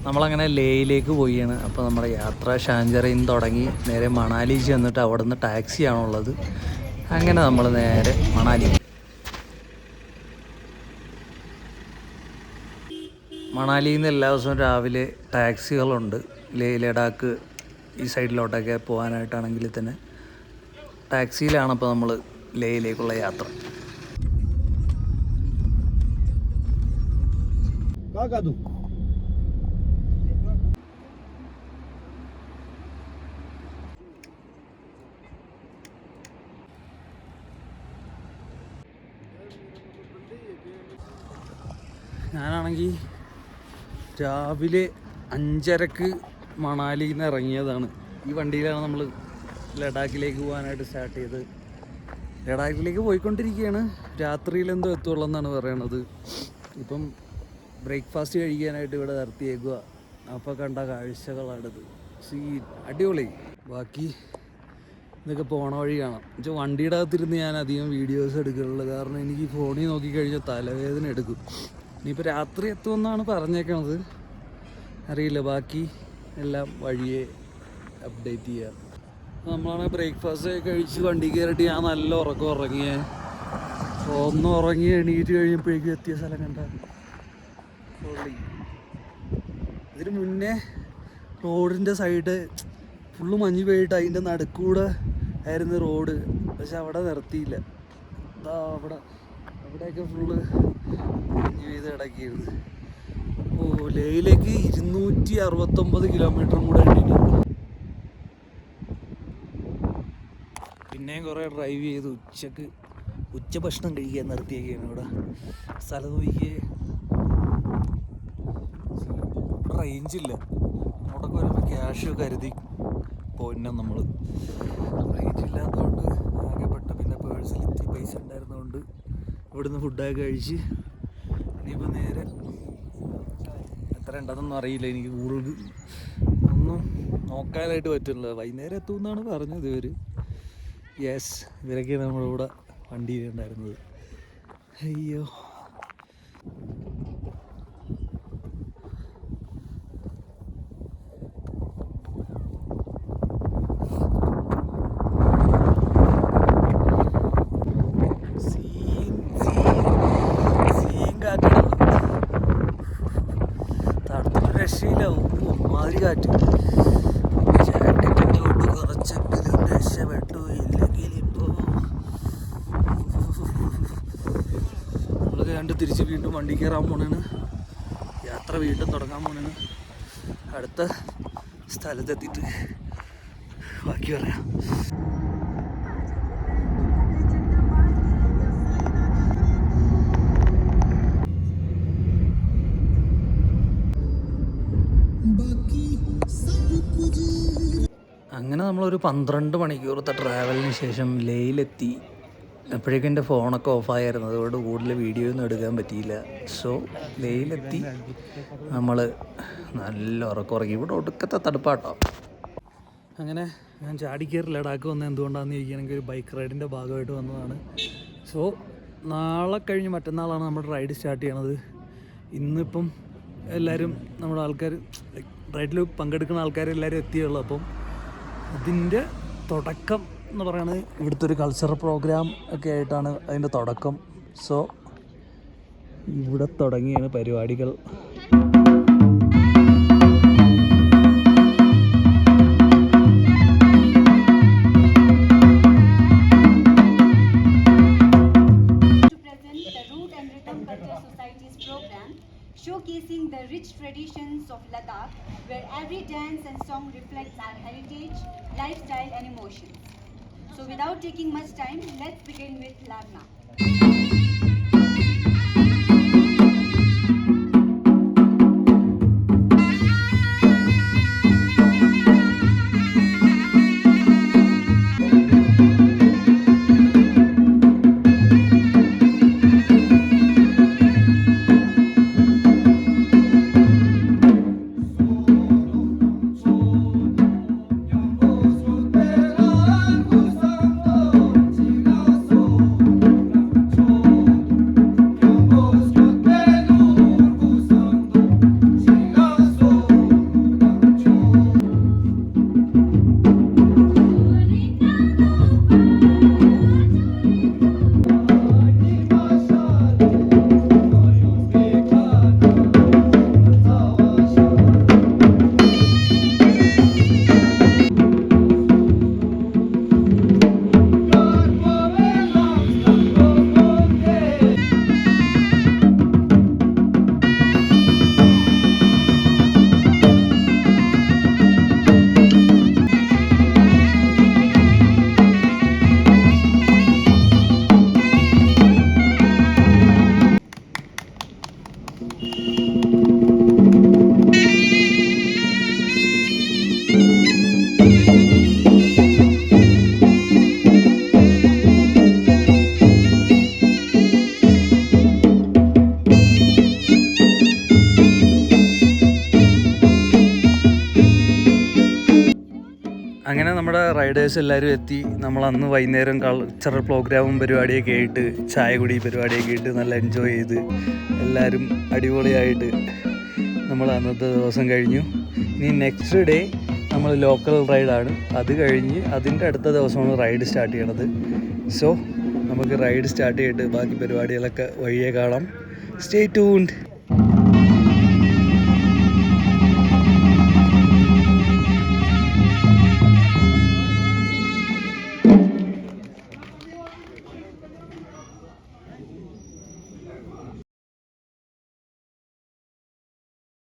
നമ്മളങ്ങനെ ലേയിലേക്ക് പോവുകയാണ്. അപ്പോൾ നമ്മുടെ യാത്ര ഷാർജയിൽ നിന്ന് തുടങ്ങി നേരെ മണാലി ചെന്നിട്ട് അവിടെ നിന്ന് ടാക്സിയാണുള്ളത്. അങ്ങനെ നമ്മൾ നേരെ മണാലിയിൽ നിന്ന് എല്ലാ ദിവസവും രാവിലെ ടാക്സികളുണ്ട്. ലഡാക്ക് ഈ സൈഡിലോട്ടൊക്കെ പോകാനായിട്ടാണെങ്കിൽ തന്നെ ടാക്സിയിലാണ് അപ്പോൾ നമ്മൾ ലേയിലേക്കുള്ള യാത്ര. ഞാനാണെങ്കിൽ രാവിലെ 5:30 മണാലിയിൽ നിന്ന് ഇറങ്ങിയതാണ്. ഈ വണ്ടിയിലാണ് നമ്മൾ ലഡാക്കിലേക്ക് പോകാനായിട്ട് സ്റ്റാർട്ട് ചെയ്തത്. ലഡാക്കിലേക്ക് പോയിക്കൊണ്ടിരിക്കുകയാണ്. രാത്രിയിൽ എന്തോ എത്തുള്ളൂ എന്നാണ് പറയണത്. ഇപ്പം ബ്രേക്ക്ഫാസ്റ്റ് കഴിക്കാനായിട്ട് ഇവിടെ നിർത്തിയേക്കുക. അപ്പോൾ കണ്ട കാഴ്ചകളാണിത്. അടിപൊളി. ബാക്കി ഇതൊക്കെ പോണ വഴി കാണാം. എന്നുവെച്ചാൽ വണ്ടിയുടെ അകത്തിരുന്ന് ഞാൻ അധികം വീഡിയോസ് എടുക്കുന്നുള്ളൂ. കാരണം എനിക്ക് ഫോണിൽ നോക്കിക്കഴിഞ്ഞാൽ തലവേദന എടുക്കും. ഇനിയിപ്പോൾ രാത്രി എത്തുമെന്നാണ് പറഞ്ഞേക്കണത്, അറിയില്ല. ബാക്കി എല്ലാം വഴിയെ അപ്ഡേറ്റ് ചെയ്യാം. നമ്മളാണെങ്കിൽ ബ്രേക്ക്ഫാസ്റ്റ് കഴിച്ച് വണ്ടി കയറിയിട്ട് ഞാൻ നല്ല ഉറക്കം ഉറങ്ങിയേ. ഒന്ന് ഉറങ്ങി എണീറ്റ് കഴിഞ്ഞപ്പോഴേക്കും എത്തിയ സ്ഥലം കണ്ട പൊള്ളി. ഇതിന് മുന്നേ റോഡിൻ്റെ സൈഡ് ഫുള്ള് മഞ്ഞ് പെയ്തിട്ട് അതിൻ്റെ നടുക്കൂടെ ആയിരുന്നു റോഡ്. പക്ഷെ അവിടെ നിർത്തിയില്ല. അവിടെയൊക്കെ ഫുള്ള് മഞ്ഞ് പെയ്ത് കിടക്കിയിരുന്നു. ലേയിലേക്ക് 269 കിലോമീറ്ററും കൂടെ ഉണ്ടിട്ടുണ്ട്. പിന്നെയും കുറേ ഡ്രൈവ് ചെയ്ത് ഉച്ച ഭക്ഷണം കഴിക്കാൻ നിർത്തിയൊക്കെയാണ് ഇവിടെ. സ്ഥലത്ത് നോക്കിയേ, റേഞ്ചില്ല. അങ്ങോട്ടൊക്കെ വരുമ്പോൾ ക്യാഷ് കരുതി പോയിന്നം നമ്മൾ. റേഞ്ച് ഇല്ലാത്തതുകൊണ്ട് ആകെ പെട്ട. പിന്നെ പേഴ്സണലിറ്റി പൈസ ഉണ്ടായിരുന്നതുകൊണ്ട് ഇവിടുന്ന് ഫുഡൊക്കെ കഴിച്ച് ഇനിയിപ്പോൾ നേരെ എത്ര ഉണ്ടെന്നൊന്നും അറിയില്ല. എനിക്ക് കൂടുതൽ ഒന്നും നോക്കാനായിട്ട് പറ്റില്ല. വൈകുന്നേരം എത്തുമെന്നാണ് പറഞ്ഞത് ഇവർ. യെസ്, ഇവരൊക്കെയാണ് നമ്മളിവിടെ വണ്ടിയിലുണ്ടായിരുന്നത്. അയ്യോ, രക്ഷയില്ലാവും. മാതിരി കാറ്റ്. ജാക്കറ്റിൻ്റെ കൊണ്ട് കുറച്ചെങ്കിലും രക്ഷപ്പെട്ടു. ഇല്ലെങ്കിൽ ഇപ്പോൾ നമ്മൾ കണ്ട് തിരിച്ച് വീണ്ടും വണ്ടി കയറാൻ പോണേണ്. യാത്ര വീണ്ടും തുടങ്ങാൻ പോണേണ്. അടുത്ത സ്ഥലത്തെത്തിയിട്ട് ബാക്കി പറയാം. അങ്ങനെ നമ്മളൊരു 12 മണിക്കൂറത്തെ ട്രാവലിന് ശേഷം ലേയിലെത്തി. അപ്പോഴേക്കും എൻ്റെ ഫോണൊക്കെ ഓഫായിരുന്നു. അതുകൊണ്ട് കൂടുതൽ വീഡിയോ ഒന്നും എടുക്കാൻ പറ്റിയില്ല. സോ ലേയിലെത്തി നമ്മൾ നല്ല ഉറങ്ങി. ഇവിടെ ഒടുക്കത്തെ തണുപ്പാട്ടോ. അങ്ങനെ ഞാൻ ചാടിക്കയറി ലഡാക്ക് വന്നത് എന്തുകൊണ്ടാണെന്ന് ചോദിക്കുകയാണെങ്കിൽ ഒരു ബൈക്ക് റൈഡിൻ്റെ ഭാഗമായിട്ട് വന്നതാണ്. സോ നാളെ കഴിഞ്ഞ് മറ്റന്നാളാണ് നമ്മുടെ റൈഡ് സ്റ്റാർട്ട് ചെയ്യണത്. ഇന്നിപ്പം എല്ലാവരും നമ്മുടെ ആൾക്കാർ റൈഡിൽ പങ്കെടുക്കുന്ന ആൾക്കാരെല്ലാവരും എത്തിയുള്ളൂ. അപ്പം അതിൻ്റെ തുടക്കം എന്ന് പറയുന്നത് ഇവിടുത്തെ ഒരു കൾച്ചറൽ പ്രോഗ്രാം ഒക്കെ ആയിട്ടാണ് അതിൻ്റെ തുടക്കം. സോ ഇവിടെ തുടങ്ങിയാണ് പരിപാടികൾ. Showcasing the rich traditions of Ladakh, where every dance and song reflects our heritage, lifestyle and emotions. So without taking much time, let's begin with Larna. നമ്മുടെ റൈഡേഴ്സ് എല്ലാവരും എത്തി. നമ്മൾ അന്ന് വൈകുന്നേരം കൾച്ചറൽ പ്രോഗ്രാമും പരിപാടിയൊക്കെ ആയിട്ട് ചായ കുടി പരിപാടിയൊക്കെ ആയിട്ട് നല്ല എൻജോയ് ചെയ്ത് എല്ലാവരും അടിപൊളിയായിട്ട് നമ്മൾ അന്നത്തെ ദിവസം കഴിഞ്ഞു. ഇനി നെക്സ്റ്റ് ഡേ നമ്മൾ ലോക്കൽ റൈഡാണ്. അത് കഴിഞ്ഞ് അതിൻ്റെ അടുത്ത ദിവസമാണ് റൈഡ് സ്റ്റാർട്ട് ചെയ്യണത്. സോ നമുക്ക് റൈഡ് സ്റ്റാർട്ട് ചെയ്തിട്ട് ബാക്കി പരിപാടികളൊക്കെ വഴിയെ കാണാം. Stay tuned.